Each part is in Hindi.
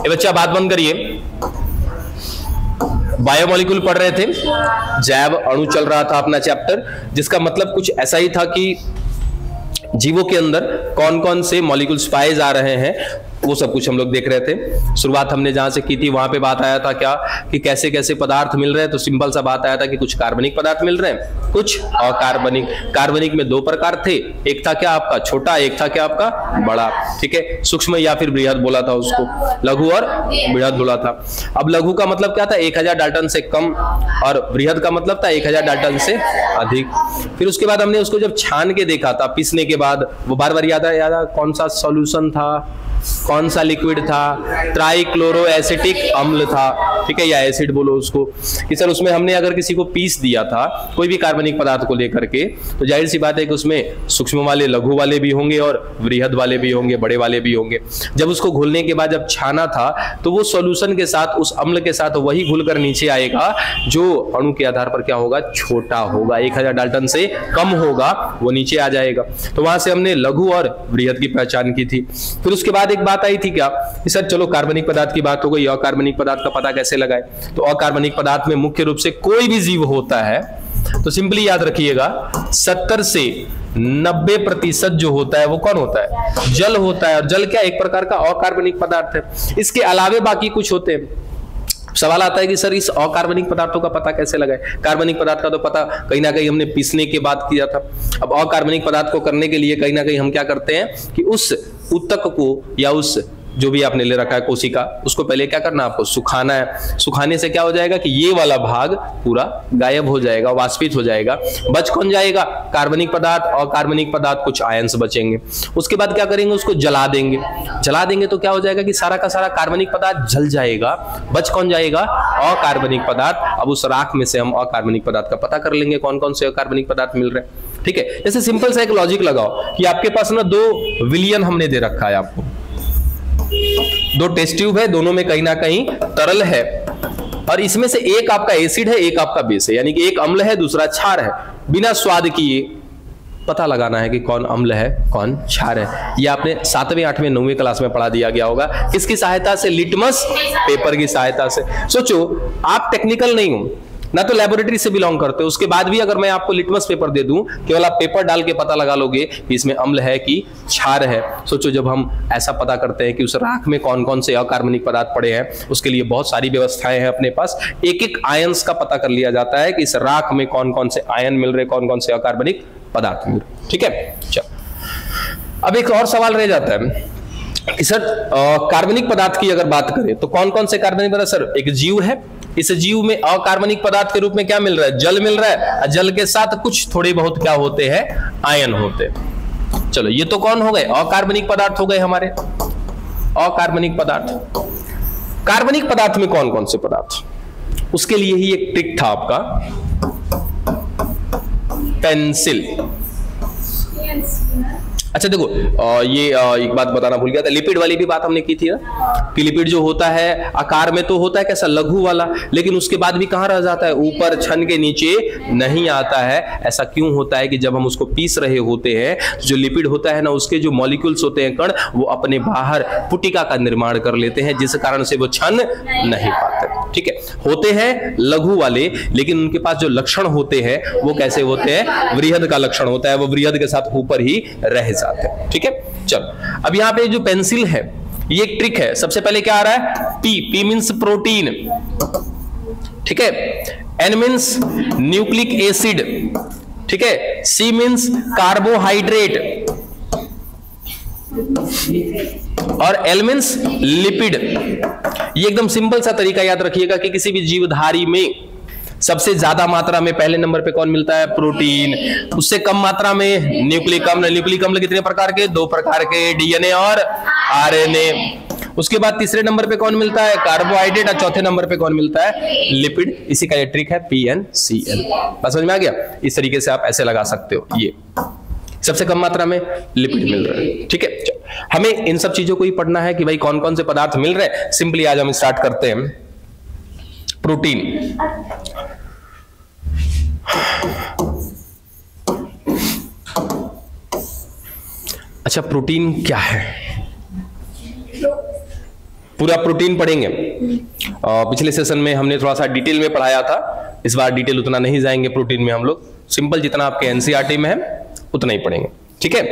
ये बच्चा बात बंद करिए। बायोमोलिक्यूल पढ़ रहे थे, जैव अणु चल रहा था अपना चैप्टर, जिसका मतलब कुछ ऐसा ही था कि जीवों के अंदर कौन कौन से मॉलिक्यूल्स पाए जा रहे हैं, वो सब कुछ हम लोग देख रहे थे। शुरुआत हमने जहां से की थी वहां पे बात आया था क्या कि कैसे कैसे पदार्थ मिल रहे हैं। तो सिंपल सा बात आया था कि कुछ कार्बनिक पदार्थ मिल रहे हैं, कुछ अकार्बनिक। कार्बनिक में दो प्रकार थे, एक था क्या आपका छोटा, एक था क्या आपका बड़ा। ठीक है, सूक्ष्म या फिर बृहद बोला था उसको, लघु और बृहद बोला था। अब लघु का मतलब क्या था, 1000 डाल्टन से कम, और बृहद का मतलब था 1000 डाल्टन से अधिक। फिर उसके बाद हमने उसको जब छान के देखा था, पीसने के बाद, वो बार बार याद आया कौन सा सॉल्यूशन था, कौन सा लिक्विड था, ट्राइक्लोरो एसिटिक अम्ल था। ठीक है, या एसिड बोलो उसको, कि सर उसमें हमने अगर किसी को पीस दिया था कोई भी कार्बनिक पदार्थ को लेकर के, तो जाहिर सी बात है कि उसमें सूक्ष्म वाले, लघु वाले भी होंगे और बृहद वाले भी होंगे, बड़े वाले भी होंगे। जब उसको घुलने के बाद जब छाना था तो वो सॉल्यूशन के साथ, उस अम्ल के साथ वही घुलकर नीचे आएगा जो अणु के आधार पर क्या होगा, छोटा होगा, 1000 डाल्टन से कम होगा, वो नीचे आ जाएगा। तो वहां से हमने लघु और बृहद की पहचान की थी। फिर उसके बाद एक बात आई थी क्या कि सर चलो कार्बनिक पदार्थ की बात हो गई, अकार्बनिक पदार्थ का पता कैसे लगाए। तो अकार्बनिक पदार्थ में मुख्य रूप से कोई भी जीव होता है तो सिंपली याद रखिएगा 70 से 90% जो होता है वो कौन होता है, जल होता है। और जल क्या एक प्रकार का अकार्बनिक पदार्थ है। इसके अलावे बाकी कुछ होते हैं। सवाल आता है कि सर इस अकार्बनिक पदार्थों का पता कैसे लगाए। कार्बनिक पदार्थ का तो पता कहीं ना कहीं हमने पीसने के बाद किया था। अब अकार्बनिक पदार्थ को करने के लिए कहीं ना कहीं हम क्या करते हैं कि उस ऊतक को या उस जो भी आपने ले रखा है कोशिका, उसको पहले क्या करना, आपको सुखाना है। सुखाने से क्या हो जाएगा कि ये वाला भाग पूरा गायब हो जाएगा, वाष्पित हो जाएगा। बच कौन जाएगा, कार्बनिक पदार्थ और कार्बनिक पदार्थ, कुछ आयंस बचेंगे। उसके बाद क्या करेंगे, उसको जला देंगे। जला देंगे तो क्या हो जाएगा कि सारा का सारा कार्बनिक पदार्थ जल जाएगा, बच कौन जाएगा, अकार्बनिक पदार्थ। अब उस राख में से हम अकार्बनिक पदार्थ का पता कर लेंगे कौन कौन से अकार्बनिक पदार्थ मिल रहे हैं। ठीक है, जैसे सिंपल सा एक लॉजिक लगाओ कि आपके पास ना 2 विलियन हमने दे रखा है आपको, 2 टेस्ट ट्यूब है, दोनों में कहीं ना कहीं तरल है, और इसमें से एक आपका एसिड है, एक आपका बेस है, यानी कि एक अम्ल है दूसरा क्षार है। बिना स्वाद किए पता लगाना है कि कौन अम्ल है कौन क्षार है। ये आपने 7वें 8वें 9वें क्लास में पढ़ा दिया गया होगा। किसकी सहायता से, लिटमस पेपर की सहायता से। सोचो आप टेक्निकल नहीं हो ना, तो लेबोरेटरी से बिलोंग करते हो, उसके बाद भी अगर मैं आपको लिटमस पेपर दे दूं, केवल आप पेपर डाल के पता लगा लोगे कि इसमें अम्ल है कि क्षार है। सोचो जब हम ऐसा पता करते हैं कि उस राख में कौन कौन से अकार्बनिक पदार्थ पड़े हैं, उसके लिए बहुत सारी व्यवस्थाएं हैं अपने पास। एक एक आयंस का पता कर लिया जाता है कि इस राख में कौन कौन से आयन मिल रहे, कौन कौन से अकार्बनिक पदार्थ मिल रहे। ठीक है, चलो अब एक और सवाल रह जाता है कि सर कार्बनिक पदार्थ की अगर बात करें तो कौन कौन से कार्बनिक पदार्थ। सर एक जीव है, इस जीव में अकार्बनिक पदार्थ के रूप में क्या मिल रहा है, जल मिल रहा है। जल के साथ कुछ थोड़े बहुत क्या होते हैं, आयन होते हैं। चलो ये तो कौन हो गए, अकार्बनिक पदार्थ हो गए हमारे। अकार्बनिक पदार्थ, कार्बनिक पदार्थ में कौन कौन से पदार्थ, उसके लिए ही एक ट्रिक था आपका, पेंसिल। अच्छा देखो ये एक बात बताना भूल गया था, लिपिड वाली भी बात हमने की थी ना कि लिपिड जो होता है आकार में तो होता है कैसा, लघु वाला, लेकिन उसके बाद भी कहां रह जाता है, ऊपर छन के नीचे नहीं आता है। ऐसा क्यों होता है कि जब हम उसको पीस रहे होते हैं जो लिपिड होता है ना, उसके जो मॉलिक्यूल्स होते हैं कण, वो अपने बाहर पुटिका का निर्माण कर लेते हैं, जिस कारण से वो छन नहीं पाते। ठीक है, होते हैं लघु वाले, लेकिन उनके पास जो लक्षण होते हैं वो कैसे होते हैं, वृहद का लक्षण होता है, वो वृहद के साथ ऊपर ही रह जाते हैं। ठीक है, चलो अब यहां पे जो पेंसिल है ये एक ट्रिक है। सबसे पहले क्या आ रहा है, पी, पी मींस प्रोटीन। ठीक है, एन मींस न्यूक्लिक एसिड। ठीक है, सी मींस कार्बोहाइड्रेट, और एल मींस लिपिड। ये एकदम सिंपल सा तरीका याद रखिएगा कि किसी भी जीवधारी में सबसे ज्यादा मात्रा में पहले नंबर पे कौन मिलता है, प्रोटीन। उससे कम मात्रा में न्यूक्लिक अम्ल। न्यूक्लिक अम्ल कितने प्रकार के, 2 प्रकार के, डीएनए और आरएनए। उसके बाद तीसरे नंबर पे कौन मिलता है, कार्बोहाइड्रेट, और चौथे नंबर पे कौन मिलता है, लिपिड। इसी का ये ट्रिक है, PnCl। बस समझ में आ गया। इस तरीके से आप ऐसे लगा सकते हो, ये सबसे कम मात्रा में लिपिड मिल रहा है। ठीक है, हमें इन सब चीजों को ही पढ़ना है कि भाई कौन कौन से पदार्थ मिल रहे हैं। सिंपली आज हम स्टार्ट करते हैं प्रोटीन। अच्छा, प्रोटीन क्या है, पूरा प्रोटीन पढ़ेंगे। पिछले सेशन में हमने थोड़ा सा डिटेल में पढ़ाया था, इस बार डिटेल उतना नहीं जाएंगे प्रोटीन में हम लोग, सिंपल जितना आपके एनसीईआरटी में है उतना ही पढ़ेंगे, ठीक है।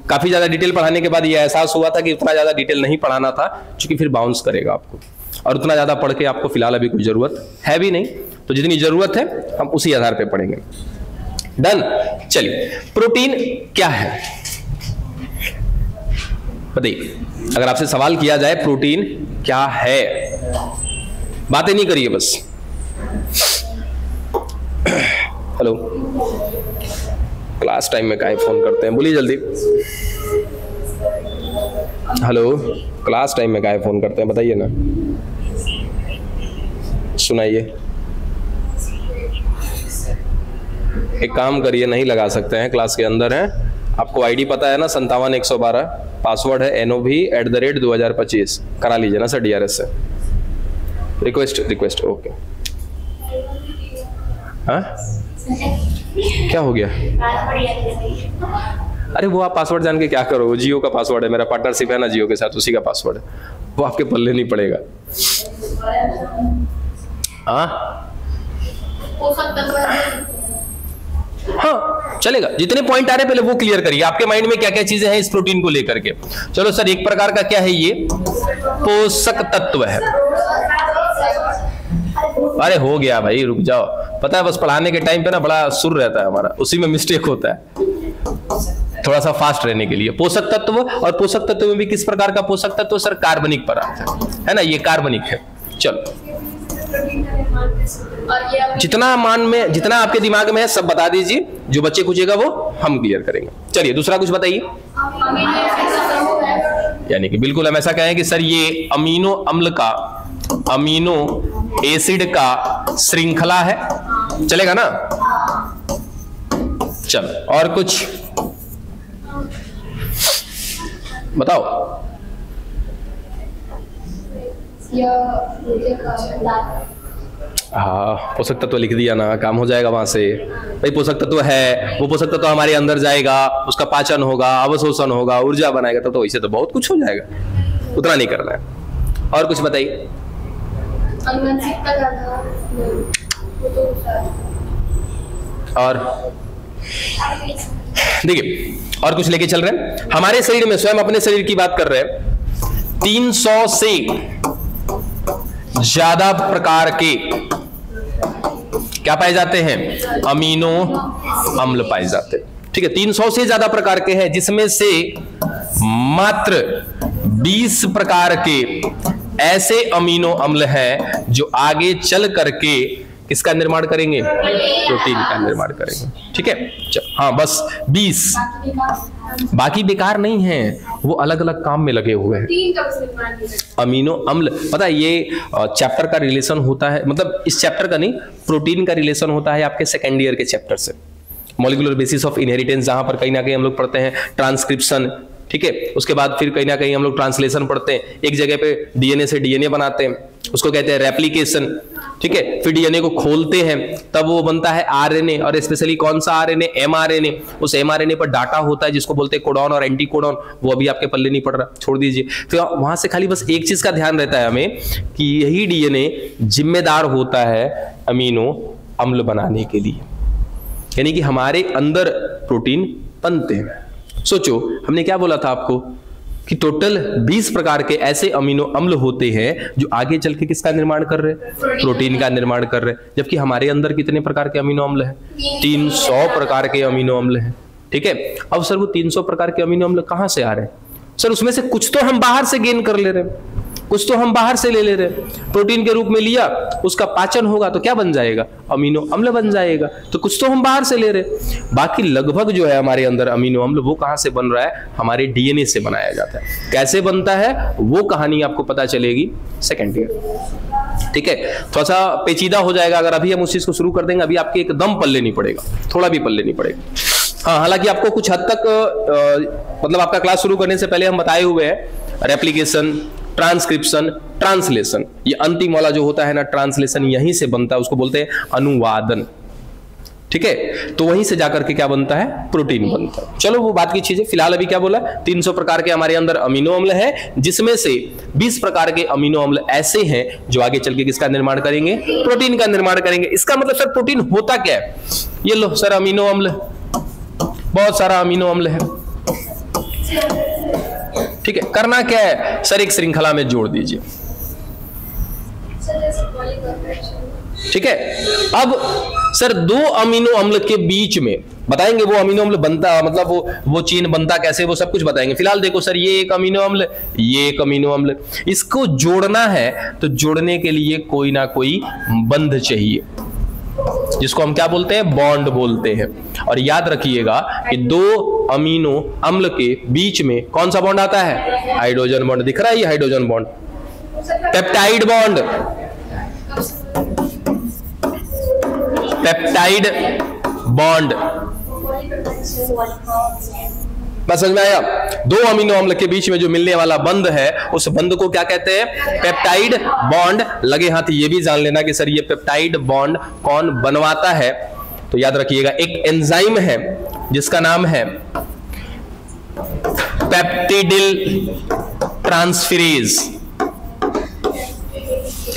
काफी ज्यादा डिटेल पढ़ाने के बाद ये एहसास हुआ था कि उतना ज्यादा डिटेल नहीं पढ़ाना था, क्योंकि फिर बाउंस करेगा आपको, और उतना ज्यादा पढ़ के आपको फिलहाल अभी कोई जरूरत है भी नहीं, तो जितनी जरूरत है हम उसी आधार पे पढ़ेंगे। डन। चलिए, प्रोटीन क्या है बताइए, अगर आपसे सवाल किया जाए प्रोटीन क्या है, बातें नहीं करिए बस। हेलो, क्लास टाइम में काहे फोन करते हैं, बोलिए जल्दी। हेलो, क्लास टाइम में काहे फोन करते हैं बताइए ना, सुनाइए। एक काम करिए, नहीं लगा सकते हैं, क्लास के अंदर है, आपको आईडी पता है ना 57-112, पासवर्ड है NOV@2025, करा लीजिए ना सर DRS से, रिक्वेस्ट ओके। हाँ क्या हो गया? अरे वो आप पासवर्ड जान के क्या करो, जियो का पासवर्ड है, मेरा पार्टनरशिप है ना जियो के साथ, उसी का पासवर्ड है, वो आपके पल्ले नहीं पड़ेगा। हाँ चलेगा, जितने पॉइंट आ रहे पहले वो क्लियर करिए, आपके माइंड में क्या क्या चीजें हैं इस प्रोटीन को लेकर के। चलो सर, एक प्रकार का क्या है ये, पोषक तत्व है। अरे हो गया भाई, रुक जाओ, पता है बस पढ़ाने के टाइम पे ना बड़ा सुर रहता है हमारा, उसी में मिस्टेक होता है, थोड़ा सा फास्ट रहने के लिए। पोषक तत्व, और पोषक तत्व में भी किस प्रकार का पोषक तत्व सर, कार्बनिक पदार्थ है ना, ये कार्बनिक है। चलो, जितना मान में, जितना आपके दिमाग में है सब बता दीजिए, जो बच्चे पूछेगा वो हम क्लियर करेंगे। चलिए दूसरा कुछ बताइए। यानी कि बिल्कुल हम ऐसा कहें कि सर ये अमीनो अम्ल का, अमीनो एसिड का श्रृंखला है, चलेगा ना। चलो और कुछ बताओ। हाँ, पोषक तत्व लिख दिया ना, काम हो जाएगा वहां से। भाई पोषक तत्व है, वो पोषक तत्व हमारे अंदर जाएगा, उसका पाचन होगा, अवशोषण होगा, ऊर्जा बनाएगा, तो इससे तो बहुत कुछ हो जाएगा, उतना नहीं करना है। और कुछ बताइए। और देखिए, और कुछ लेके चल रहे हैं। हमारे शरीर में, स्वयं अपने शरीर की बात कर रहे हैं, 300 से ज्यादा प्रकार के क्या पाए जाते हैं, अमीनो अम्ल पाए जाते हैं। ठीक है, 300 से ज्यादा प्रकार के हैं, जिसमें से मात्र 20 प्रकार के ऐसे अमीनो अम्ल हैं जो आगे चल करके किसका निर्माण करेंगे, प्रोटीन का निर्माण करेंगे। ठीक है, हाँ बस 20, बाकी बेकार नहीं है, वो अलग अलग काम में लगे हुए हैं। अमीनो अम्ल, पता है ये चैप्टर का रिलेशन होता है, मतलब इस चैप्टर का नहीं, प्रोटीन का रिलेशन होता है आपके सेकेंड ईयर के चैप्टर से, मॉलिक्यूलर बेसिस ऑफ इनहेरिटेंस, जहां पर कहीं ना कहीं हम लोग पढ़ते हैं ट्रांसक्रिप्शन। ठीक है, उसके बाद फिर कहीं ना कहीं हम लोग ट्रांसलेशन पढ़ते हैं, एक जगह पे डीएनए से डीएनए बनाते हैं, उसको कहते हैं रेप्लिकेशन। ठीक है, फिर डीएनए को खोलते हैं, तब वो बनता है आरएनए, और स्पेशली कौन सा आरएनए, एमआरएनए। उस एमआरएनए पर डाटा होता है जिसको बोलते हैं कोडॉन और एंटीकोडॉन, वो अभी आपके पल्ले नहीं पड़ रहा, छोड़ दीजिए। फिर वहां से खाली बस एक चीज का ध्यान रहता है हमें कि यही डीएनए जिम्मेदार होता है अमीनो अम्ल बनाने के लिए, यानी कि हमारे अंदर प्रोटीन बनते हैं। सोचो, हमने क्या बोला था आपको कि टोटल 20 प्रकार के ऐसे अमीनो अम्ल होते हैं जो आगे चल के किसका निर्माण कर रहे हैं, प्रोटीन का निर्माण कर रहे हैं। जबकि हमारे अंदर कितने प्रकार के अमीनो अम्ल हैं, 300 प्रकार के अमीनो अम्ल हैं। ठीक है, अब सर वो 300 प्रकार के अमीनो अम्ल कहां से आ रहे हैं सर? उसमें से कुछ तो हम बाहर से गेन कर ले रहे हैं, कुछ तो हम बाहर से ले रहे हैं, प्रोटीन के रूप में लिया, उसका पाचन होगा तो क्या बन जाएगा, अमीनो अम्ल बन जाएगा। तो कुछ तो हम बाहर से ले रहे हैं, बाकी लगभग जो है हमारे अंदर अमीनो अम्ल वो कहां से बन रहा है, हमारे डीएनए से बनाया जाता है। कैसे बनता है वो कहानी आपको पता चलेगी सेकेंड ईयर। ठीक है, थोड़ा सा पेचीदा हो जाएगा, अगर अभी हम उस चीज को शुरू कर देंगे, अभी आपके एकदम पल्ले नहीं पड़ेगा, थोड़ा भी पल्ले नहीं पड़ेगा। हाँ, हालांकि आपको कुछ हद तक मतलब आपका क्लास शुरू करने से पहले हम बताए हुए हैं रेप्लिकेशन, ट्रांसक्रिप्शन, ट्रांसलेशन, ये अंतिम वाला जो होता है ना ट्रांसलेशन, यहीं से बनता है, उसको बोलते हैं अनुवादन। ठीक है, तो वहीं से जाकर के क्या बनता है, प्रोटीन बनता है। चलो वो बात की चीज है, फिलहाल अभी क्या बोला, 300 प्रकार के हमारे अंदर अमीनो अम्ल है, जिसमें से 20 प्रकार के अमीनो अम्ल ऐसे हैं जो आगे चल के किसका निर्माण करेंगे, प्रोटीन का निर्माण करेंगे। इसका मतलब सर प्रोटीन होता क्या है, ये लो सर अमीनो अम्ल, बहुत सारा अमीनो अम्ल है, ठीक है, करना क्या है सर, एक श्रृंखला में जोड़ दीजिए, ठीक है। अब सर 2 अमीनो अम्ल के बीच में बताएंगे वो अमीनो अम्ल बनता, मतलब वो चेन बनता कैसे, वो सब कुछ बताएंगे। फिलहाल देखो सर, ये एक अमीनो अम्ल, ये एक अमीनो अम्ल, इसको जोड़ना है तो जोड़ने के लिए कोई ना कोई बंध चाहिए, जिसको हम क्या बोलते हैं, बॉन्ड बोलते हैं। और याद रखिएगा कि 2 अमीनो अम्ल के बीच में कौन सा बॉन्ड आता है, हाइड्रोजन बॉन्ड। दिख रहा है ये hydrogen bond, peptide bond, peptide bond, बस समझ में आया। 2 अमीनो अम्ल के बीच में जो मिलने वाला बंध है, उस बंध को क्या कहते हैं, पेप्टाइड बॉन्ड। लगे हाथ ये भी जान लेना कि सर ये पेप्टाइड बॉन्ड कौन बनवाता है, तो याद रखिएगा एक एंजाइम है जिसका नाम है पेप्टिडिल ट्रांसफेरेज।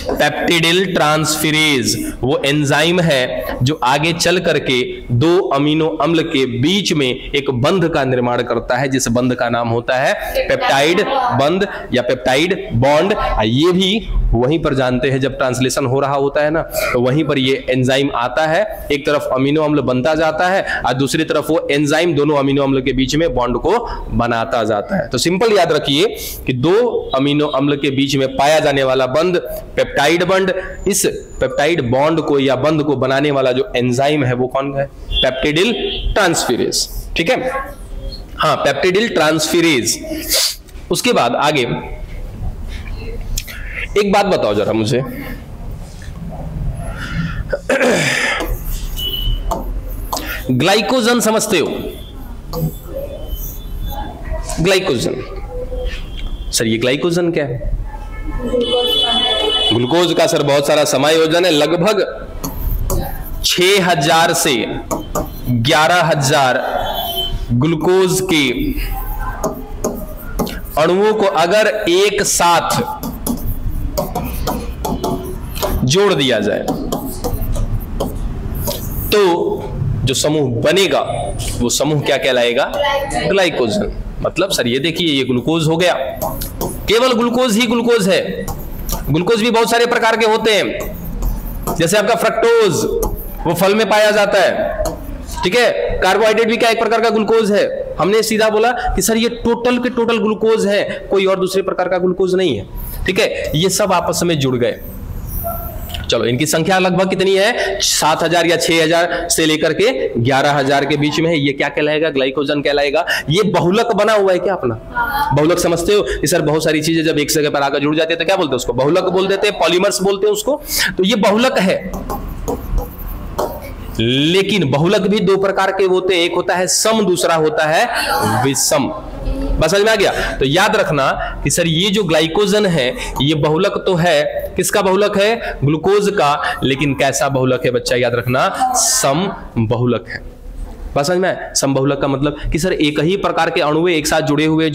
पेप्टिडिल ट्रांसफेरेज वो एंजाइम है जो आगे चल करके 2 अमीनो अम्ल के बीच में एक बंध का निर्माण करता है, जिस बंध का नाम होता है पेप्टाइड बंध या पेप्टाइड बॉन्ड। ये भी वहीं पर जानते हैं, जब ट्रांसलेशन हो रहा होता है ना, तो वहीं पर ये एंजाइम आता है, एक तरफ अमीनो अम्ल बनता जाता है और दूसरी तरफ वो एंजाइम दोनों अमीनो अम्ल के बीच में बॉन्ड को बनाता जाता है। तो सिंपल याद रखिए कि 2 अमीनो अम्ल के बीच में पाया जाने वाला बंध पेप्टाइड बॉन्ड, इस पेप्टाइड बॉन्ड को या बंध को बनाने वाला जो एंजाइम है वो कौन है, पेप्टिडिल ट्रांसफेरेज, ठीक है, हाँ पेप्टिडिल ट्रांसफेरेज। उसके बाद आगे एक बात बताओ जरा मुझे, ग्लाइकोजन समझते हो, ग्लाइकोजन, सर ये ग्लाइकोजन क्या है, ग्लूकोज का सर बहुत सारा समायोजन है, लगभग 6000 से 11000 ग्लूकोज के अणुओं को अगर एक साथ जोड़ दिया जाए तो जो समूह बनेगा वो समूह क्या कहलाएगा, ग्लाइकोजन। मतलब सर ये देखिए ये ग्लूकोज हो गया, केवल ग्लूकोज ही ग्लूकोज है, ग्लूकोज भी बहुत सारे प्रकार के होते हैं, जैसे आपका फ्रक्टोज वो फल में पाया जाता है, ठीक है, कार्बोहाइड्रेट भी क्या एक प्रकार का ग्लूकोज है। हमने सीधा बोला कि सर ये टोटल के टोटल ग्लूकोज है, कोई और दूसरे प्रकार का ग्लूकोज नहीं है, ठीक है, ये सब आपस में जुड़ गए। चलो इनकी संख्या लगभग कितनी है, 7000 या 6000 से लेकर के 11000 के बीच में है, ये क्या कहलाएगा, ग्लाइकोजन कहलाएगा। ये बहुलक बना हुआ है क्या अपना, बहुलक समझते हो कि सर बहुत सारी चीजें जब एक जगह पर आकर जुड़ जाती है तो क्या बोलते हैं उसको, बहुलक बोल देते हैं, पॉलीमर्स बोलते हैं उसको, तो ये बहुलक है। लेकिन बहुलक भी 2 प्रकार के होते हैं, एक होता है सम, दूसरा होता है विषम। बस समझ में आ गया। तो याद रखना कि सर ये जो ग्लाइकोजन है ये बहुलक तो है, किसका बहुलक है, ग्लूकोज का, लेकिन कैसा बहुलक है बच्चा, याद रखना सम बहुलक है। बस समझ में, सम बहुलक का मतलब कि सर एक ही प्रकार के अणु एक साथ जुड़े हुए या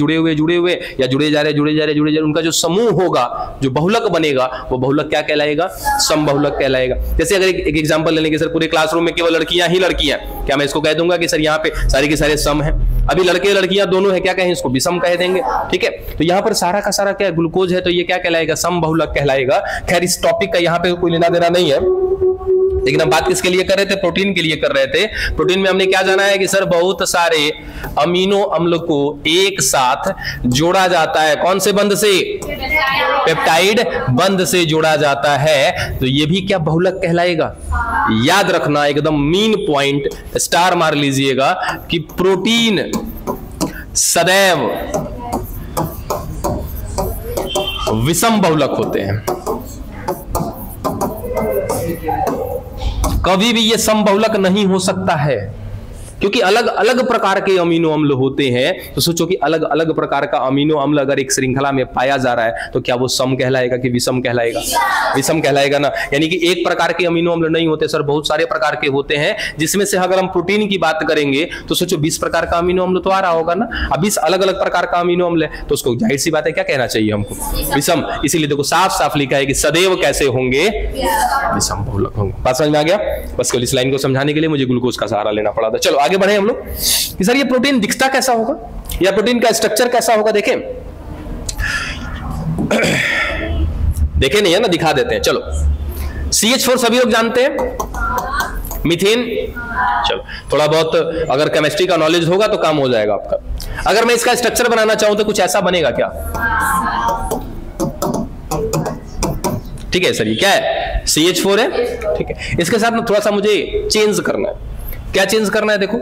जुड़े जा रहे उनका जो समूह होगा, जो बहुलक बनेगा वो बहुलक क्या कहलाएगा, सम बहुलक कहलाएगा। जैसे अगर एक एग्जांपल ले लेंगे, सर पूरे क्लासरूम में केवल लड़कियां ही लड़कियां, क्या मैं इसको कह दूंगा कि सर यहाँ पे सारे के सारे सम है, अभी लड़के लड़कियां दोनों है, क्या कहें इसको विषम कह देंगे, ठीक है। तो यहाँ पर सारा का सारा क्या ग्लूकोज है, तो ये क्या कहलाएगा, सम बहुलक कहलाएगा। खैर इस टॉपिक का यहाँ पे कोई लेना देना नहीं है, लेकिन हम बात किसके लिए कर रहे थे, प्रोटीन के लिए कर रहे थे। प्रोटीन में हमने क्या जाना है कि सर बहुत सारे अमीनो अम्ल को एक साथ जोड़ा जाता है, कौन से बंध से, पेप्टाइड बंध से जोड़ा जाता है, तो ये भी क्या बहुलक कहलाएगा। याद रखना एकदम मेन पॉइंट स्टार मार लीजिएगा कि प्रोटीन सदैव विषम बहुलक होते हैं, कभी भी ये समबहुलक नहीं हो सकता है। क्योंकि अलग अलग प्रकार के अमीनो अम्ल होते हैं, तो सोचो कि अलग अलग प्रकार का अमीनो अम्ल अगर एक श्रृंखला में पाया जा रहा है तो क्या वो सम कहलाएगा कि विषम कहलाएगा? विषम कहलाएगा ना। यानी कि एक प्रकार के अमीनो अम्ल नहीं होते सर, बहुत सारे प्रकार के होते हैं, जिसमें से अगर हम प्रोटीन की बात करेंगे तो सोचो 20 प्रकार का अमीनो अम्ल तो आ रहा होगा ना। अब 20 अलग अलग प्रकार का अमीनो अम्ल है तो उसको जाहिर सी बात है क्या कहना चाहिए हमको? विषम। इसीलिए देखो साफ साफ लिखा है कि सदैव कैसे होंगे? विषम बहुलक होंगे। बात समझ में आ गया? बस केवल इस लाइन को समझाने के लिए मुझे ग्लूकोज का सहारा लेना पड़ा था। चलो आगे बढ़े हम लोग कि सर ये प्रोटीन दिखता कैसा होगा या प्रोटीन का स्ट्रक्चर कैसा होगा। देखें देखे नहीं है ना, दिखा देते हैं। चलो CH4 सभी लोग जानते हैं, मीथेन। चलो थोड़ा बहुत अगर केमिस्ट्री का नॉलेज होगा तो काम हो जाएगा आपका। अगर मैं इसका स्ट्रक्चर बनाना चाहूं तो कुछ ऐसा बनेगा क्या? ठीक है सर, ये क्या है? CH4 है। ठीक है, इसके साथ ना थोड़ा सा मुझे चेंज करना है। क्या चेंज करना है? देखो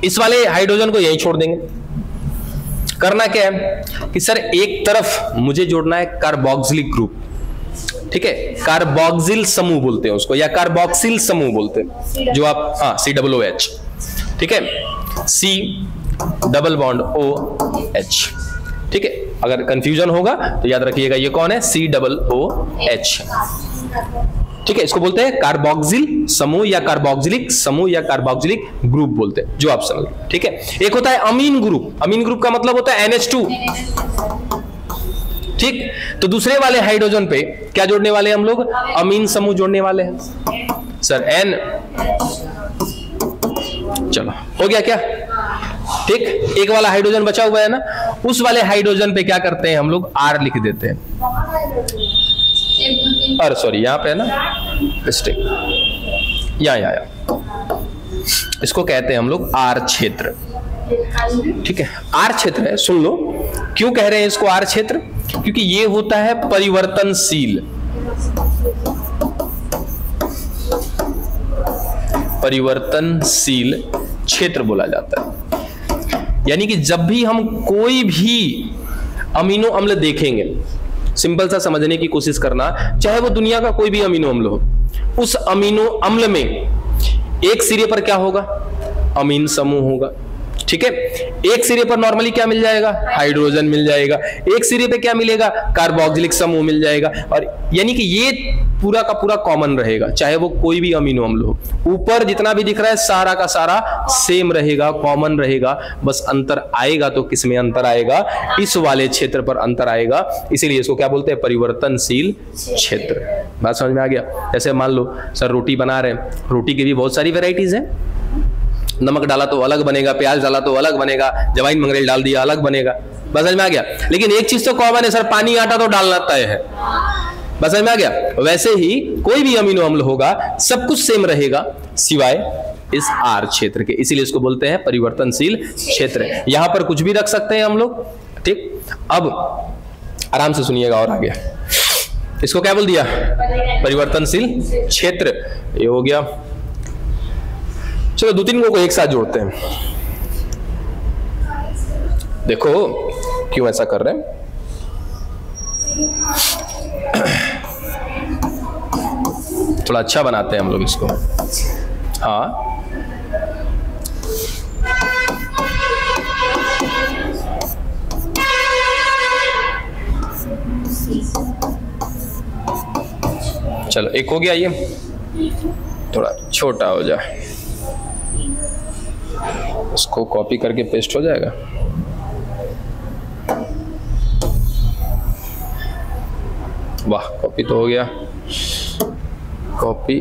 इस वाले हाइड्रोजन को यहीं छोड़ देंगे। करना क्या है कि सर एक तरफ मुझे जोड़ना है कार्बोक्सिलिक ग्रुप। ठीक है, कार्बोक्सिल समूह बोलते हैं उसको, या कार्बोक्सिल समूह बोलते हैं, जो आप COOH। ठीक है, C डबल बॉन्ड OH। ठीक है, अगर कंफ्यूजन होगा तो याद रखिएगा ये कौन है? COOH। ठीक है, इसको बोलते हैं कार्बोक्सिल समूह या कार्बोक्सिलिक समूह या कार्बोक्सिलिक ग्रुप बोलते हैं, जो ऑप्शनल। ठीक है, एक होता है अमीन ग्रुप। अमीन ग्रुप का मतलब होता है NH2। ठीक, तो दूसरे वाले हाइड्रोजन पे क्या जोड़ने वाले हम लोग? अमीन समूह जोड़ने वाले हैं सर, N। चलो हो गया क्या? ठीक, एक वाला हाइड्रोजन बचा हुआ है ना, उस वाले हाइड्रोजन पे क्या करते हैं हम लोग? R लिख देते हैं। अरे सॉरी, यहां पे है ना मिस्टेक, यहाँ इसको कहते हैं हम लोग R क्षेत्र। ठीक है, R क्षेत्र है। सुन लो क्यों कह रहे हैं इसको R क्षेत्र? क्योंकि ये होता है परिवर्तनशील। परिवर्तनशील क्षेत्र बोला जाता है। यानी कि जब भी हम कोई भी अमीनो अम्ल देखेंगे, सिंपल सा समझने की कोशिश करना, चाहे वो दुनिया का कोई भी अमीनो अम्ल हो, उस अमीनो अम्ल में एक सिरे पर क्या होगा? अमीन समूह होगा। ठीक है, एक सिरे पर नॉर्मली क्या मिल जाएगा? हाइड्रोजन मिल जाएगा। एक सिरे पे क्या मिलेगा? कार्बोक्सिलिक समूह मिल जाएगा। और यानी कि ये पूरा का पूरा कॉमन रहेगा, चाहे वो कोई भी अमीनो अम्ल हो। ऊपर जितना भी दिख रहा है सारा का सारा सेम रहेगा, कॉमन रहेगा। बस अंतर आएगा तो किसमें अंतर आएगा? इस वाले क्षेत्र पर अंतर आएगा। इसीलिए इसको क्या बोलते हैं? परिवर्तनशील क्षेत्र। बात समझ में आ गया? जैसे मान लो सर रोटी बना रहे हैं, रोटी की भी बहुत सारी वेराइटीज है। नमक डाला तो अलग बनेगा, प्याज डाला तो अलग बनेगा, जवाइन मंगरेल डाल दिया अलग बनेगा। बस समझ में आ गया? लेकिन एक चीज तो कॉमन है सर, पानी आटा तो डालना तय है। बस समझ में आ गया? वैसे ही कोई भी अमीनो अम्ल होगा सब कुछ सेम रहेगा सिवाय इस R क्षेत्र के। इसीलिए इसको बोलते हैं परिवर्तनशील क्षेत्र। यहां पर कुछ भी रख सकते हैं हम लोग। ठीक, अब आराम से सुनिएगा और आगे इसको क्या बोल दिया? परिवर्तनशील क्षेत्र। ये हो गया। चलो दो तीन को एक साथ जोड़ते हैं। देखो क्यों ऐसा कर रहे हैं। थोड़ा अच्छा बनाते हैं हम लोग इसको। हाँ, चलो एक हो गया, ये थोड़ा छोटा हो जाए, उसको कॉपी करके पेस्ट हो जाएगा। वाह, कॉपी तो हो गया। Copy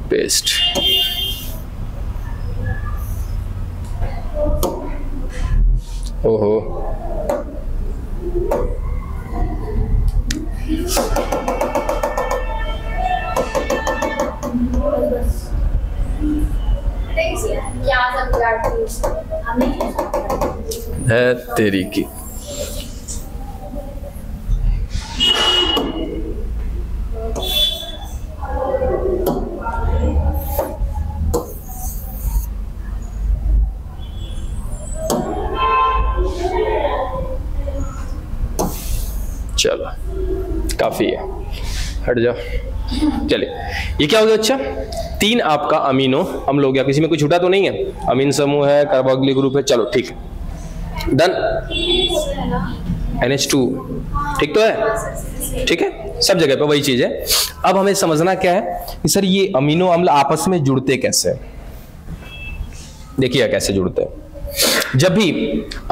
paste. ओहो, है तेरी की। चलो काफी है, हट जाओ। चलिए ये क्या हो गया बच्चा, 3 आपका अमीनो अम्ल हो गया। किसी में कुछ छूटा तो नहीं है, अमीन समूह है, कार्बोक्सिलिक ग्रुप है, चलो ठीक है, डन। NH2 ठीक तो है, ठीक है, सब जगह पे वही चीज है। अब हमें समझना क्या है कि सर ये अमीनो अम्ल आपस में जुड़ते कैसे हैं। देखिए कैसे जुड़ते हैं। जब भी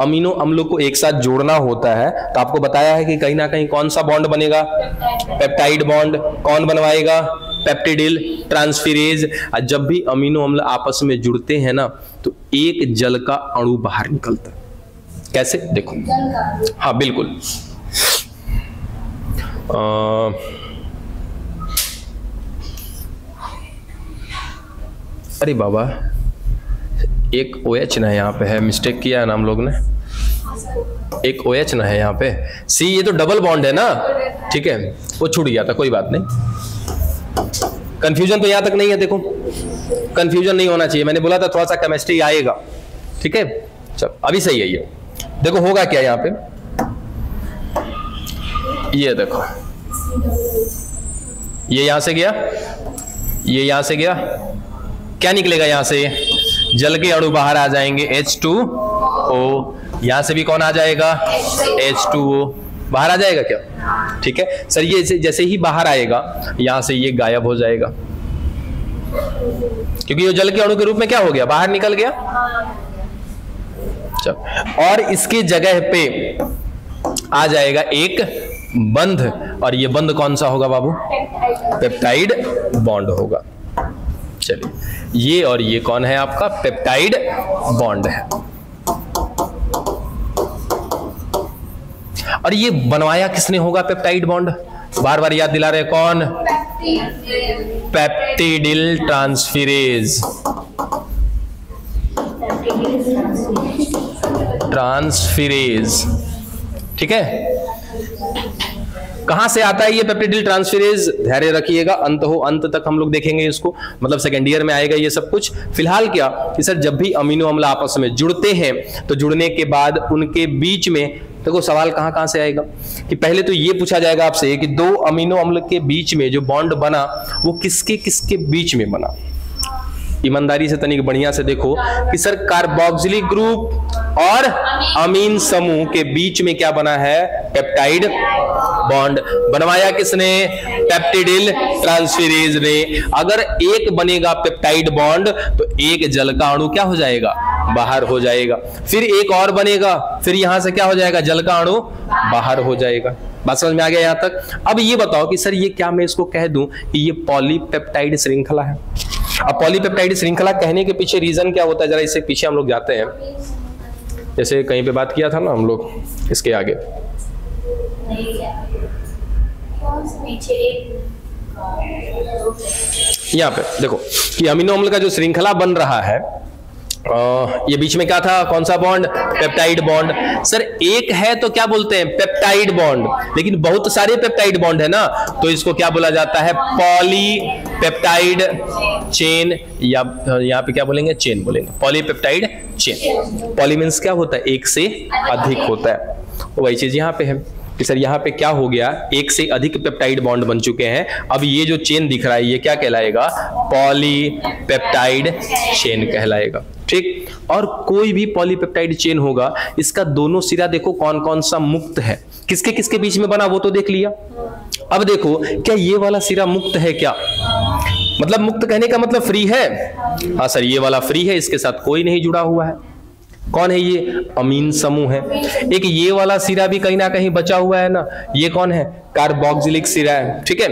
अमीनो अम्लों को एक साथ जोड़ना होता है तो आपको बताया है कि कहीं ना कहीं कौन सा बॉन्ड बनेगा, पेप्टाइड बॉन्ड। कौन बनवाएगा, पेप्टिडिल ट्रांसफेरेज। और जब भी अमीनो अम्ल आपस में जुड़ते हैं ना तो एक जल का अणु बाहर निकलता है। कैसे, देखो, हाँ बिल्कुल, अरे बाबा एक OH ना यहाँ पे है, मिस्टेक किया है ना हम लोग ने, एक OH ना है यहाँ पे, सी ये तो डबल बॉन्ड है ना, ठीक है, वो छूट गया था, कोई बात नहीं। कंफ्यूजन तो यहाँ तक नहीं है, देखो कंफ्यूजन नहीं होना चाहिए, मैंने बोला था थोड़ा सा केमिस्ट्री आएगा, ठीक है। चल अभी सही है ये, देखो होगा क्या यहाँ पे, ये देखो, ये यहां से गया, ये यहां से गया, क्या निकलेगा यहां से, जल के अणु बाहर आ जाएंगे, H2O। यहां से भी कौन आ जाएगा, H2O बाहर आ जाएगा क्या, ठीक है सर। ये जैसे ही बाहर आएगा यहां से ये गायब हो जाएगा, क्योंकि ये जल के अणु के रूप में क्या हो गया, बाहर निकल गया। चल, और इसके जगह पे आ जाएगा एक बंध, और ये बंध कौन सा होगा बाबू, पेप्टाइड बॉन्ड होगा। चलिए ये और ये कौन है आपका, पेप्टाइड बॉन्ड है। और ये बनवाया किसने होगा पेप्टाइड बॉन्ड, बार बार याद दिला रहे, कौन, पेप्टिडिल ट्रांसफेरेज। ट्रांसफेरेज, ठीक है। कहां से आता है ये पेप्टिडिल ट्रांसफेरेज, ध्यान रखिएगा, अंत तक हम लोग देखेंगे इसको, मतलब सेकेंड ईयर में आएगा ये सब कुछ। फिलहाल क्या कि सर जब भी अमीनो अम्ल आपस में जुड़ते हैं तो जुड़ने के बाद उनके बीच में, देखो सवाल कहां से आएगा कि पहले तो ये पूछा जाएगा आपसे कि 2 अमीनो अम्ल के बीच में जो बॉन्ड बना वो किसके किसके बीच में बना। ईमानदारी से तनिक बढ़िया से देखो कि सर कार्बोक्सिलिक ग्रुप और अमीन समूह के बीच में क्या बना है, पेप्टाइड बॉन्ड। बनवाया किसने, पेप्टिडिल ट्रांसफेरेज ने। अगर एक बनेगा पेप्टाइड बॉन्ड तो एक जल का अणु क्या हो जाएगा, बाहर हो जाएगा। फिर एक और बनेगा, फिर यहां से क्या हो जाएगा, जल का अणु बाहर हो जाएगा। बात समझ में आ गया यहां तक। अब ये बताओ कि सर ये क्या मैं इसको कह दूं कि ये पॉलीपेप्टाइड श्रृंखला है। अब पॉलीपेप्टाइड श्रृंखला कहने के पीछे रीजन क्या होता है, जरा इससे पीछे हम लोग जाते हैं। जैसे कहीं पे बात किया था ना हम लोग, इसके आगे यहाँ पे देखो कि अमीनो अम्ल का जो श्रृंखला बन रहा है, ये बीच में क्या था, कौन सा बॉन्ड, पेप्टाइड बॉन्ड। सर एक है तो क्या बोलते हैं, पेप्टाइड बॉन्ड, लेकिन बहुत सारे पेप्टाइड बॉन्ड है ना, तो इसको क्या बोला जाता है, पॉलीपेप्टाइड चेन, या यहाँ पे क्या बोलेंगे, चेन बोलेंगे, पॉलीपेप्टाइड चेन। पॉली मींस क्या होता है, एक से अधिक होता है। वही चीज यहाँ पे है कि सर यहाँ पे क्या हो गया, एक से अधिक पेप्टाइड बॉन्ड बन चुके हैं। अब ये जो चेन दिख रहा है ये क्या कहलाएगा, पॉलीपेप्टाइड चेन कहलाएगा, ठीक। और कोई भी पॉलीपेप्टाइड चेन होगा, इसका दोनों सिरा देखो कौन कौन सा मुक्त है, किसके किसके बीच में बना वो तो देख लिया। अब देखो क्या ये वाला सिरा मुक्त है क्या, मतलब मुक्त कहने का मतलब फ्री है, हाँ सर ये वाला फ्री है, इसके साथ कोई नहीं जुड़ा हुआ है। कौन है ये, अमीन समूह है। एक ये वाला सिरा भी कहीं ना कहीं बचा हुआ है ना, ये कौन है, कार्बोक्सिलिक सिरा है, ठीक है।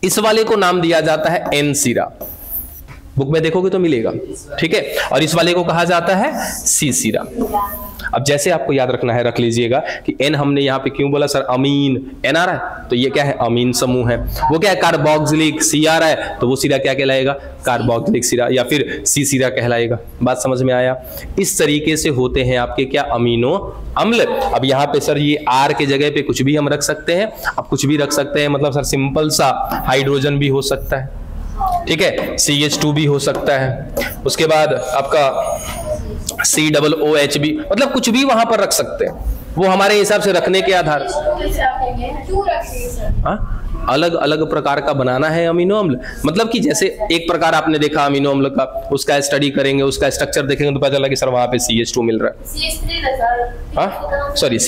इस वाले को नाम दिया जाता है एन सिरा, बुक में देखोगे तो मिलेगा, ठीक है। और इस वाले को कहा जाता है सी सिरा। अब जैसे आपको याद रखना है, रख लीजिएगा कि एन हमने यहाँ पे क्यों बोला, सर अमीन, एन आ रहा है तो ये क्या है, अमीन समूह है। वो क्या है, कार्बोक्सिलिक, सी आ रहा है तो वो सिरा क्या कहलाएगा, कार्बोक्सिलिक सिरा, या फिर सी सिरा कहलाएगा। बात समझ में आया। इस तरीके से होते हैं आपके क्या, अमीनो अम्ल। अब यहाँ पे सर ये आर के जगह पे कुछ भी हम रख सकते हैं, अब कुछ भी रख सकते हैं, मतलब सर सिंपल सा हाइड्रोजन भी हो सकता है, ठीक है, CH2 भी हो सकता है, उसके बाद आपका COOH भी, मतलब कुछ भी वहां पर रख सकते हैं, वो हमारे हिसाब से रखने के आधार। अलग अलग प्रकार का बनाना है अमीनो अम्ल। मतलब कि जैसे एक प्रकार आपने देखा अमीनो अम्ल का, उसका स्टडी करेंगे, उसका स्ट्रक्चर देखेंगे तो पता चला कि सर वहां पे CH2 मिल रहा है, सॉरी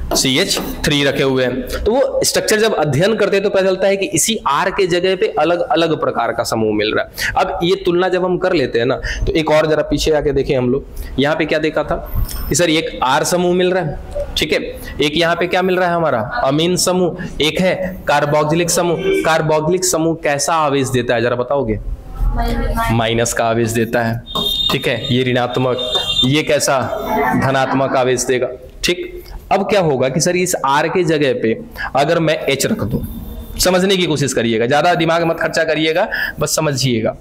CH3 रखे हुए हैं। तो वो स्ट्रक्चर जब अध्ययन करते हैं तो पता चलता है कि इसी R के जगह पे अलग अलग प्रकार का समूह मिल रहा है। अब ये तुलना जब हम कर लेते हैं ना, तो एक और जरा पीछे आके देखें हम लोग, यहाँ पे क्या देखा था कि सर एक R समूह मिल रहा है, ठीक है, एक यहाँ पे क्या मिल रहा है हमारा अमीन समूह, एक है कार्बोक्सिलिक समूह। कार्बोक्सिलिक समूह कैसा आवेश देता है जरा बताओगे? माइनस का आवेश देता है, ठीक है, ये ऋणात्मक, ये कैसा धनात्मक आवेश देगा, ठीक। अब क्या होगा कि सर इस R के जगह पे अगर मैं H रख दूं, समझने की कोशिश करिएगा, ज्यादा दिमाग मत खर्चा करिएगा, बस समझिएगा,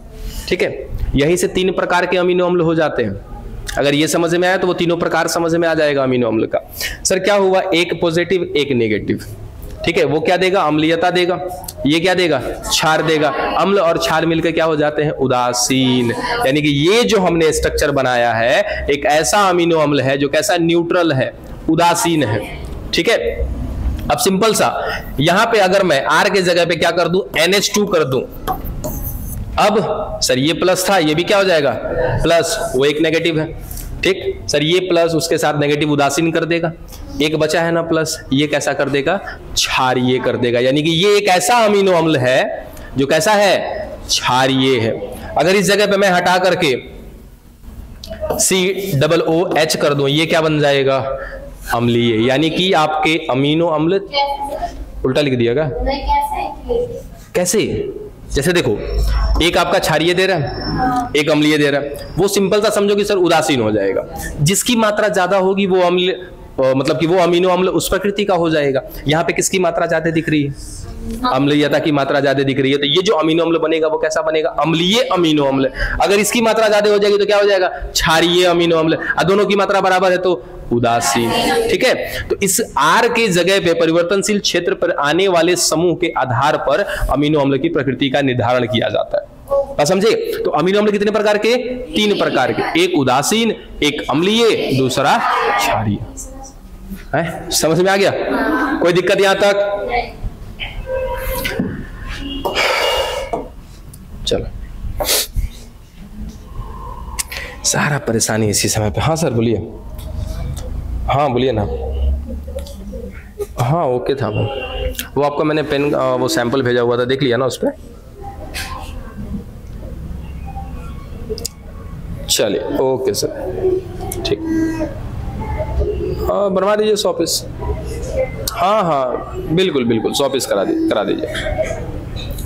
ठीक है। यही से 3 प्रकार के अमीनो अम्ल हो जाते हैं। अगर ये समझ में आया तो वो तीनों प्रकार समझ में आ जाएगा अमीनो अम्ल का। सर क्या हुआ, एक पॉजिटिव एक नेगेटिव, ठीक है, वो क्या देगा अम्लीयता देगा, ये क्या देगा क्षार देगा। अम्ल और क्षार मिलकर क्या हो जाते हैं उदासीन। यानी कि ये जो हमने स्ट्रक्चर बनाया है एक ऐसा अमीनो अम्ल है जो कैसा न्यूट्रल है, उदासीन है, ठीक है। अब सिंपल सा यहां पे अगर मैं R के जगह पे क्या कर दूं NH2 कर दूं, अब सर ये प्लस था, ये भी क्या हो जाएगा प्लस, वो एक नेगेटिव है, ठीक। सर ये प्लस उसके साथ नेगेटिव उदासीन कर देगा, एक बचा है ना प्लस, ये कैसा कर देगा क्षारीय कर देगा। यानी कि ये एक ऐसा अमीनो अम्ल है जो कैसा है क्षारीय है। अगर इस जगह पे मैं हटा करके COOH कर दूं, ये क्या बन जाएगा अम्लीय। यानी कि आपके अमीनो अम्ल उल्टा लिख दिएगा कैसे, जैसे देखो एक आपका क्षारीय दे रहा है, एक अम्लीय दे रहा है, वो सिंपल सा समझो कि सर उदासीन हो जाएगा। जिसकी मात्रा ज्यादा होगी वो अम्ल मतलब कि वो अमीनो अम्ल उस प्रकृति का हो जाएगा। यहाँ पे किसकी मात्रा ज्यादा दिख रही है, अम्लीयता की मात्रा ज्यादा दिख रही है, तो ये जो अमीनो अम्ल बनेगा वो कैसा बनेगा अम्लीय अमीनो अम्ल। अगर इसकी मात्रा ज्यादा हो जाएगी तो क्या हो जाएगा क्षारीय अमीनो अम्ल, और दोनों की मात्रा बराबर है तो उदासीन, ठीक है। तो इस R के जगह पे परिवर्तनशील क्षेत्र पर आने वाले समूह के आधार पर अमीनो अम्ल की प्रकृति का निर्धारण किया जाता है। बात समझे? तो अमीनो अम्ल कितने प्रकार के 3 प्रकार के, एक उदासीन, एक अम्लीय, दूसरा क्षारीय है। समझ में आ गया? कोई दिक्कत यहां तक? चलो, सारा परेशानी इसी समय पे। हाँ सर बोलिए। हाँ बोलिए ना। हाँ ओके था वो आपका मैंने पेन वो सैंपल भेजा हुआ था, देख लिया ना उस पर? चलिए ओके सर, ठीक। हाँ बनवा दीजिए 100 पीस। हाँ हाँ बिल्कुल बिल्कुल 100 पीस करा दीजिए,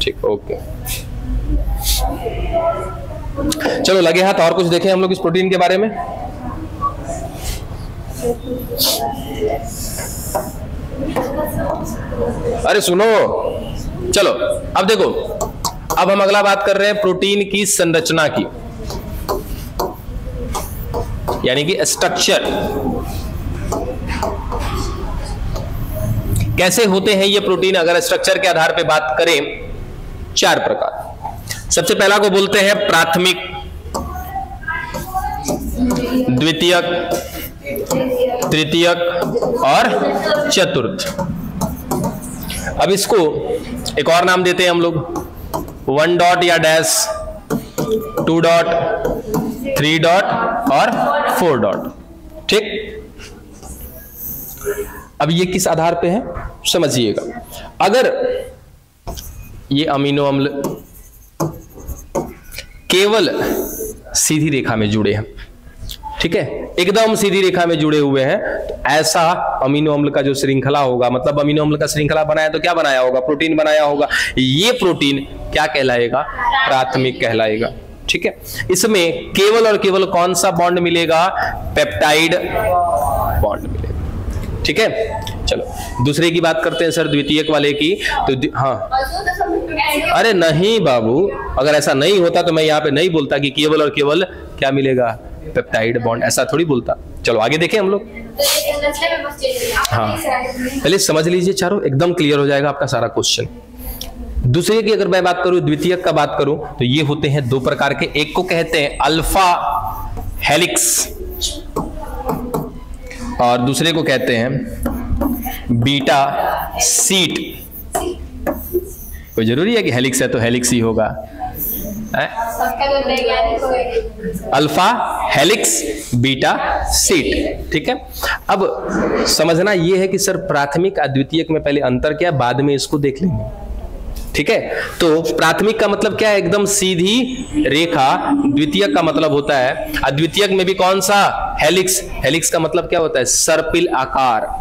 ठीक ओके। चलो लगे हाथ और कुछ देखें हम लोग इस प्रोटीन के बारे में। अरे सुनो, चलो अब देखो, अब हम अगला बात कर रहे हैं प्रोटीन की संरचना की, यानी कि स्ट्रक्चर। कैसे होते हैं ये प्रोटीन? अगर स्ट्रक्चर के आधार पे बात करें 4 प्रकार। सबसे पहला को बोलते हैं प्राथमिक, द्वितीयक, तृतीयक और चतुर्थ। अब इसको एक और नाम देते हैं हम लोग, 1 डॉट या डैश, 2 डॉट, 3 डॉट और 4 डॉट, ठीक। अब ये किस आधार पे है समझिएगा। अगर ये अमीनो अम्ल केवल सीधी रेखा में जुड़े हैं, ठीक है, एकदम सीधी रेखा में जुड़े हुए हैं, तो ऐसा अमीनो अम्ल का जो श्रृंखला होगा, मतलब अमीनो अम्ल का श्रृंखला बनाया तो क्या बनाया होगा, प्रोटीन बनाया होगा। ये प्रोटीन क्या कहलाएगा, प्राथमिक कहलाएगा, ठीक है। इसमें केवल और केवल कौन सा बॉन्ड मिलेगा, पेप्टाइड बॉन्ड मिलेगा, ठीक है। चलो दूसरे की बात करते हैं सर, द्वितीयक वाले की। तो हाँ, अरे नहीं बाबू, अगर ऐसा नहीं होता तो मैं यहाँ पे नहीं बोलता कि केवल और केवल क्या मिलेगा, पेप्टाइड बॉन्ड, ऐसा थोड़ी बोलता। चलो आगे देखें हम लोग। हाँ पहले समझ लीजिए, चारों एकदम क्लियर हो जाएगा आपका सारा क्वेश्चन। दूसरे की अगर मैं बात करूं, द्वितीयक का बात करूं, तो ये होते हैं 2 प्रकार के। एक को कहते हैं अल्फा हेलिक्स और दूसरे को कहते हैं बीटा सीट, कोई जरूरी है कि हेलिक्स है तो हेलिक्स ही होगा? Alpha helix beta sheet. ठीक है, अब समझना यह है कि सर प्राथमिक अद्वितीयक में पहले अंतर क्या है, बाद में इसको देख लेंगे। ठीक है, तो प्राथमिक का मतलब क्या है, एकदम सीधी रेखा। द्वितीयक का मतलब होता है, अद्वितीयक में भी कौन सा, हेलिक्स। हेलिक्स का मतलब क्या होता है, सर्पिल आकार।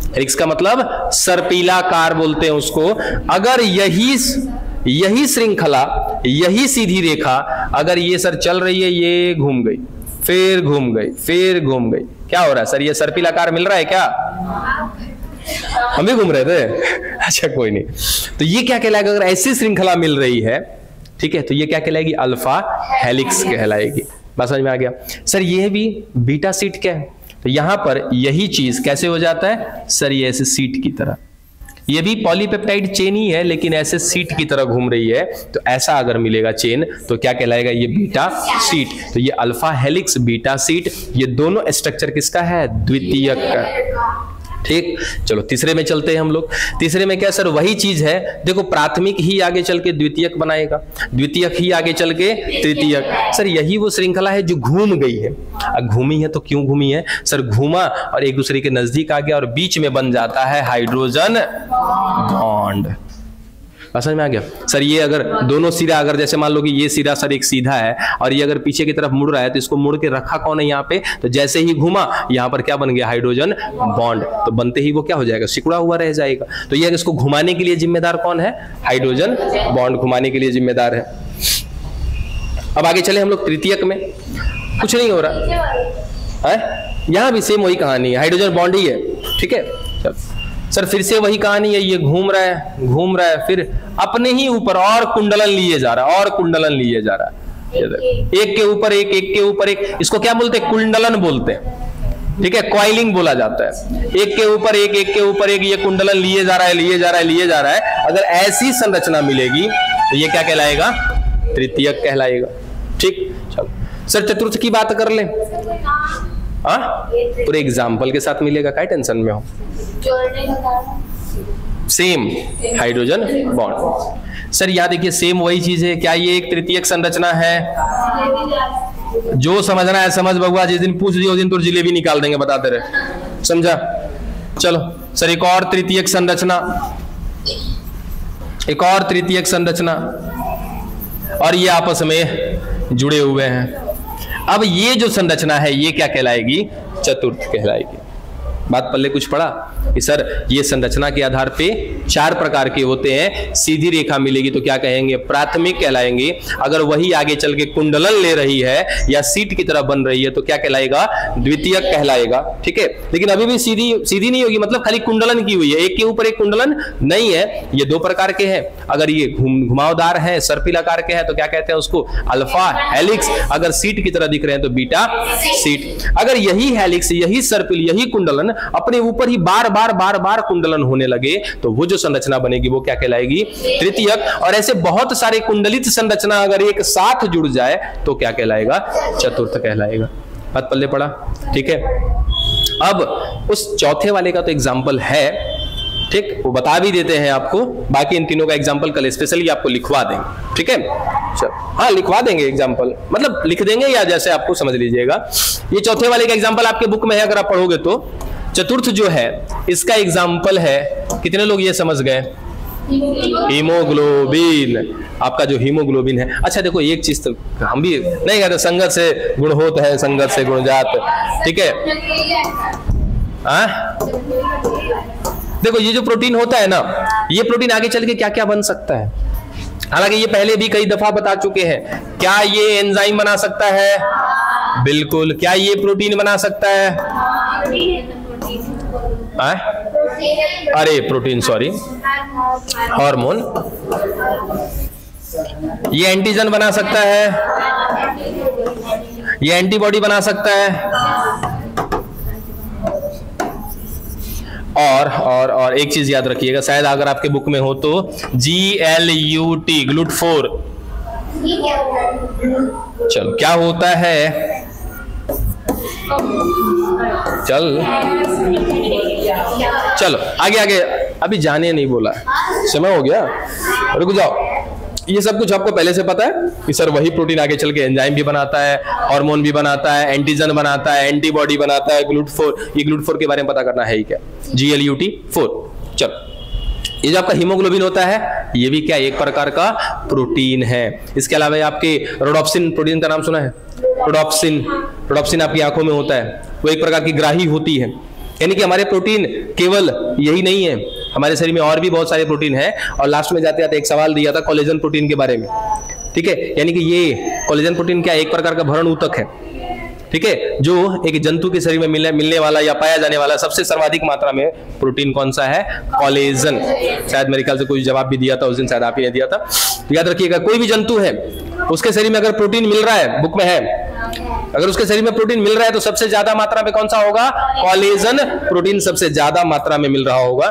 हेलिक्स का मतलब सर्पिलाकार बोलते हैं उसको। अगर यही श्रृंखला, यही सीधी रेखा अगर ये सर चल रही है, ये घूम गई, फिर घूम गई, फिर घूम गई, क्या हो रहा है सर, ये सर्पिलाकार मिल रहा है क्या? हम भी घूम रहे थे। अच्छा कोई नहीं, तो ये क्या कहलाएगा, अगर ऐसी श्रृंखला मिल रही है, ठीक है, तो ये क्या कहलाएगी, अल्फा हेलिक्स कहलाएगी। बात समझ में आ गया? सर ये भी बीटा सीट क्या है, तो यहां पर यही चीज कैसे हो जाता है सर, ये ऐसे सीट की तरह, ये भी पॉलीपेप्टाइड चेन ही है लेकिन ऐसे सीट की तरह घूम रही है, तो ऐसा अगर मिलेगा चेन तो क्या कहलाएगा, ये बीटा सीट। तो ये अल्फा हेलिक्स बीटा सीट, ये दोनों स्ट्रक्चर किसका है, द्वितीयक का। ठीक, चलो तीसरे में चलते हैं हम लोग। तीसरे में क्या सर, वही चीज है, देखो प्राथमिक ही आगे चल के द्वितीयक बनाएगा, द्वितीयक ही आगे चल के तृतीयक। सर यही वो श्रृंखला है जो घूम गई है। अब घूमी है तो क्यों घूमी है सर, घूमा और एक दूसरे के नजदीक आ गया और बीच में बन जाता है हाइड्रोजन बॉन्ड। समझ में आ गया? सर ये अगर दोनों सिरा, अगर जैसे मान लो कि ये सिरा सर एक सीधा है और ये अगर पीछे की तरफ मुड़ रहा है, तो इसको मुड़ के रखा कौन है यहाँ पे, तो जैसे ही घुमा यहाँ पर क्या बन गया, हाइड्रोजन बॉन्ड। तो बनते ही वो क्या हो जाएगा, सिकुड़ा हुआ रह जाएगा। तो ये इसको घुमाने के लिए जिम्मेदार कौन है, हाइड्रोजन बॉन्ड घुमाने के लिए जिम्मेदार है। अब आगे चले हम लोग तृतीयक में, कुछ नहीं हो रहा है, यहां भी सेम वही कहानी है, हाइड्रोजन बॉन्ड ही है। ठीक है, चल सर फिर से वही कहानी है, ये घूम रहा है, फिर अपने ही ऊपर और कुंडलन लिए जा रहा है, और कुंडलन लिए जा रहा है, एक के ऊपर एक, एक के ऊपर एक। इसको क्या बोलते हैं, कुंडलन बोलते हैं। ठीक है, कॉइलिंग बोला जाता है, एक के ऊपर एक, एक के ऊपर एक, ये कुंडलन लिए जा रहा है, लिए जा रहा है, लिए जा रहा है। अगर ऐसी संरचना मिलेगी तो ये क्या कहलाएगा, तृतीयक कहलाएगा। ठीक, चलो सर चतुर्थ की बात कर ले, पूरे एग्जाम्पल के साथ मिलेगा, क्या टेंशन में हो। सेम हाइड्रोजन बॉन्ड, सर याद देखिए सेम वही चीज है। क्या ये एक तृतीयक संरचना है, जो समझना है समझ बबुआ, जिस दिन पूछ दियो उस दिन तो जिलेबी निकाल देंगे, बताते रहे, समझा। चलो सर एक और तृतीयक संरचना, एक और तृतीयक संरचना, और ये आपस में जुड़े हुए हैं। अब ये जो संरचना है ये क्या कहलाएगी, चतुर्थ कहलाएगी। बात पल्ले कुछ पड़ा कि सर ये संरचना के आधार पे 4 प्रकार के होते हैं। सीधी रेखा मिलेगी तो क्या कहेंगे, प्राथमिक कहलाएंगे। अगर वही आगे चल के कुंडलन ले रही है या सीट की तरह बन रही है तो क्या कहलाएगा, द्वितीयक कहलाएगा। ठीक है, लेकिन अभी भी सीधी नहीं होगी, मतलब खाली कुंडलन की हुई है, एक के ऊपर एक कुंडलन नहीं है। ये 2 प्रकार के हैं। अगर ये घुमावदार है, सर्पिल आकार के हैं तो क्या कहते हैं उसको, अल्फा हेलिक्स। अगर सीट की तरह दिख रहे हैं तो बीटा सीट। अगर यही हेलिक्स, यही सर्पिल, यही कुंडलन अपने ऊपर ही बार बार कुंडलन होने लगे तो वो जो संरचना बनेगी वो क्या कहलाएगी, तृतीयक। और ऐसे बहुत सारे कुंडलित संरचना अगर एक साथ जुड़ जाए तो क्या कहलाएगा, चतुर्थ कहलाएगा। बात पल्ले पड़ा? ठीक है, अब उस चौथे वाले का तो एग्जाम्पल है, ठीक, वो बता भी देते हैं आपको। बाकी इन तीनों का एग्जाम्पल कल स्पेशली आपको लिखवा देंगे। ठीक है, चल हाँ लिखवा देंगे एग्जाम्पल, मतलब लिख देंगे या जैसे आपको समझ लीजिएगा। ये चौथे वाले का एग्जाम्पल आपके बुक में है, अगर आप पढ़ोगे तो। चतुर्थ जो है इसका एग्जाम्पल है, कितने लोग ये समझ गए, हीमोग्लोबिन। आपका जो हीमोग्लोबिन है, अच्छा देखो एक चीज तो हम भी नहीं कहते, संगत से गुण होत है, संगत से गुण जात। ठीक है, देखो ये जो प्रोटीन होता है ना, ये प्रोटीन आगे चल के क्या क्या बन सकता है। हालांकि ये पहले भी कई दफा बता चुके हैं। क्या ये एंजाइम बना सकता है, बिल्कुल। क्या ये प्रोटीन बना सकता है, अरे प्रोटीन सॉरी, हार्मोन। ये एंटीजन बना सकता है, ये एंटीबॉडी बना सकता है। और एक चीज याद रखिएगा, शायद अगर आपके बुक में हो तो, GLUT, GLUT4। चलो क्या होता है, चलो आगे, अभी जाने नहीं बोला, समय हो गया, रुक जाओ। ये सब कुछ आपको पहले से पता है कि सर वही प्रोटीन आगे चल के एंजाइम भी बनाता है, हार्मोन भी बनाता है, एंटीजन बनाता है, एंटीबॉडी बनाता है, GLUT4। ये GLUT4 के बारे में पता करना है ही क्या, GLUT4। चलो, ये जो आपका हीमोग्लोबिन होता है ये भी क्या एक प्रकार का प्रोटीन है। इसके अलावा आपके रोडोप्सिन प्रोटीन का नाम सुना है? रोडोप्सिन आपकी आंखों में होता है, वो एक प्रकार की ग्राही होती है। यानी कि हमारे प्रोटीन केवल यही नहीं है, हमारे शरीर में और भी बहुत सारे प्रोटीन हैं। और लास्ट में जाते जाते एक सवाल दिया था कोलेजन प्रोटीन के बारे में, ठीक है। यानी कि ये कोलेजन प्रोटीन क्या एक प्रकार का भरण ऊतक है, ठीक है, जो एक जंतु के शरीर में मिलने वाला या पाया जाने वाला सबसे सर्वाधिक मात्रा में प्रोटीन कौन सा है? कोलेजन। शायद मेरे ख्याल से कोई जवाब भी दिया था उस दिन, शायद आप ही ने दिया था। याद रखिएगा, कोई भी जंतु है उसके शरीर में अगर प्रोटीन मिल रहा है, बुक में है, अगर उसके शरीर में प्रोटीन मिल रहा है तो सबसे ज्यादा मात्रा में कौन सा होगा? कोलेजन प्रोटीन सबसे ज्यादा मात्रा में मिल रहा होगा,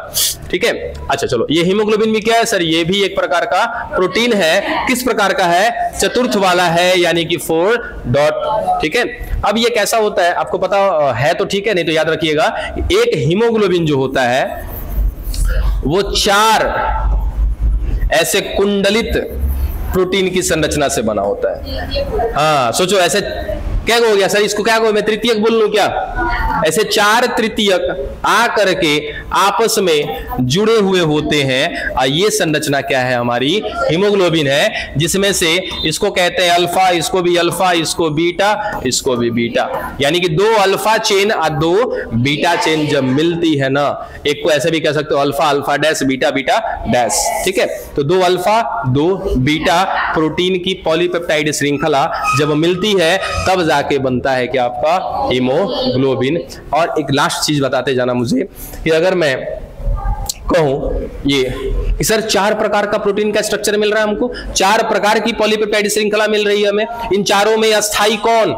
ठीक है। अच्छा चलो, ये हीमोग्लोबिन भी क्या है सर? ये भी एक प्रकार का प्रोटीन है। किस प्रकार का है? चतुर्थ वाला है, यानी कि 4 डॉट, ठीक है। अब ये कैसा होता है आपको पता है तो ठीक है, नहीं तो याद रखिएगा, एक हीमोग्लोबिन जो होता है वो 4 ऐसे कुंडलित प्रोटीन की संरचना से बना होता है। हाँ सोचो, ऐसे क्या हो गया सर, इसको क्या कहो, मैं तृतीयक बोल लूं क्या? ऐसे 4 तृतीयक आ करके आपस में जुड़े हुए होते हैं, और ये संरचना क्या है? हमारी हीमोग्लोबिन है, जिसमें से इसको कहते हैं अल्फा, इसको भी अल्फा, इसको बीटा, इसको भी बीटा। यानी कि 2 अल्फा चेन और 2 बीटा चेन जब मिलती है ना, एक को ऐसे भी कह सकते हो alpha alpha dash, beta beta dash, ठीक है। तो 2 अल्फा 2 बीटा प्रोटीन की पॉलीपेप्टाइड श्रृंखला जब मिलती है तब जाके बनता है कि आपका हीमोग्लोबिन। और एक लास्ट चीज बताते जाना मुझे कि अगर मैं कहूं ये कि सर 4 प्रकार का प्रोटीन का स्ट्रक्चर मिल रहा है हमको, 4 प्रकार की पॉलीपेप्टाइड श्रृंखला मिल रही है हमें, इन चारों में अस्थाई कौन?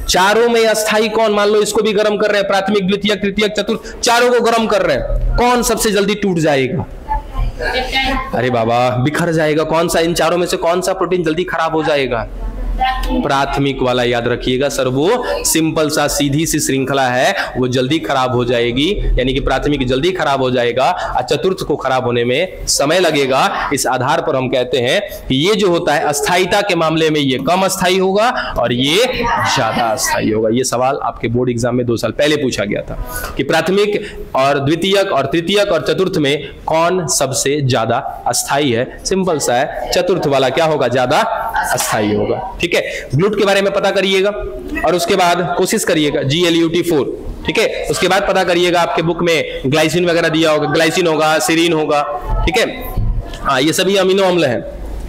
चारों में अस्थाई कौन? मान लो इसको भी गर्म कर रहे हैं, प्राथमिक द्वितीयक तृतीयक चतुर्थ, चारों को गर्म कर रहे हैं, कौन सबसे जल्दी टूट जाएगा? अरे बाबा बिखर जाएगा। कौन सा? इन चारों में से कौन सा प्रोटीन जल्दी खराब हो जाएगा? प्राथमिक वाला। याद रखिएगा सर, वो सिंपल सा सीधी सी श्रृंखला है, वो जल्दी खराब हो जाएगी, यानी कि प्राथमिक जल्दी खराब हो जाएगा और चतुर्थ को खराब होने में समय लगेगा। इस आधार पर हम कहते हैं कि ये जो होता है अस्थायीता के मामले में ये कम अस्थायी होगा और ये ज्यादा अस्थायी होगा। ये सवाल आपके बोर्ड एग्जाम में 2 साल पहले पूछा गया था कि प्राथमिक और द्वितीयक और तृतीयक और चतुर्थ में कौन सबसे ज्यादा अस्थायी है? सिंपल सा है, चतुर्थ वाला क्या होगा? ज्यादा अस्थायी होगा, ठीक है। ग्लूट के बारे में पता करिएगा और उसके बाद कोशिश करिएगा GLUT4, ठीक है। उसके बाद पता करिएगा, आपके बुक में ग्लाइसिन वगैरह दिया होगा, ग्लाइसिन होगा, सेरीन होगा, ठीक है। हाँ, ये सभी अमीनो अम्ल हैं।